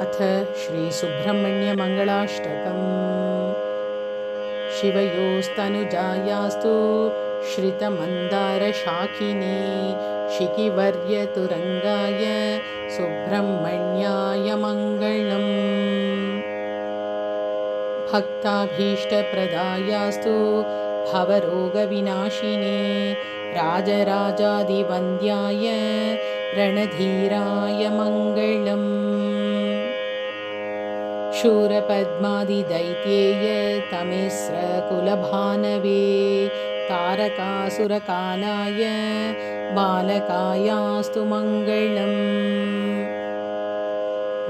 अथ श्रीसुब्रह्मण्यमङ्गलाष्टकम्। शिवयोस्तनुजायास्तु श्रितमन्दारशाखिनी शिखिवर्यतुरङ्गाय सुब्रह्मण्याय मङ्गलम्। भक्ताभीष्टप्रदायास्तु भवरोगविनाशिने राजराजादिवन्द्याय रणधीराय मङ्गलम्। शूरपद्मादिदैत्येय तमिस्रकुलभानवे तारकासुरकालाय बालकायास्तु मङ्गलम्।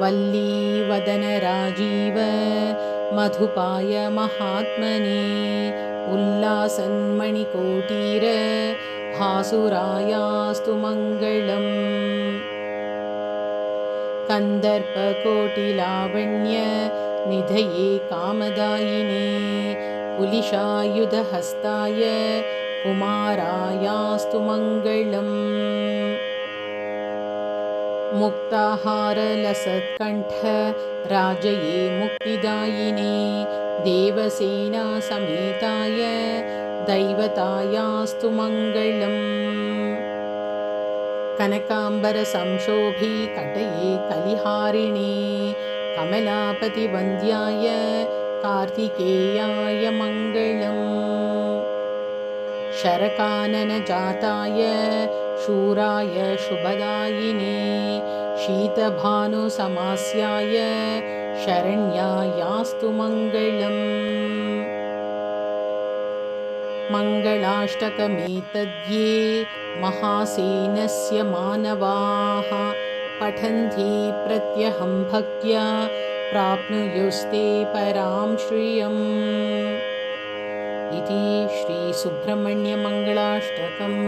वल्लीवदनराजीव मधुपाय महात्मने उल्लासन्मणिकोटीर भासुरायास्तु मङ्गलम्। कन्दर्पकोटिलावण्य निधये कामदायिने कुलिशायुधहस्ताय कुमारायास्तु मङ्गलम्। मुक्ताहारलसत्कण्ठ राजये मुक्तिदायिने देवसेनासमेताय दैवतायास्तु मङ्गलम्। कनकाम्बरसंशोभि कटये कलिहारिणे कमलापतिवन्द्याय कार्तिकेयाय मङ्गलम्। शरकाननजाताय शूराय शुभदायिने शीतभानुसमास्याय शरण्यायास्तु मङ्गलम्। मङ्गलाष्टकमेतद्ये महासेनस्य मानवाः पठन्ति प्रत्यहं भक्त्या प्राप्नुयुस्ते परां श्रियम्। इति श्रीसुब्रह्मण्यमङ्गलाष्टकम्।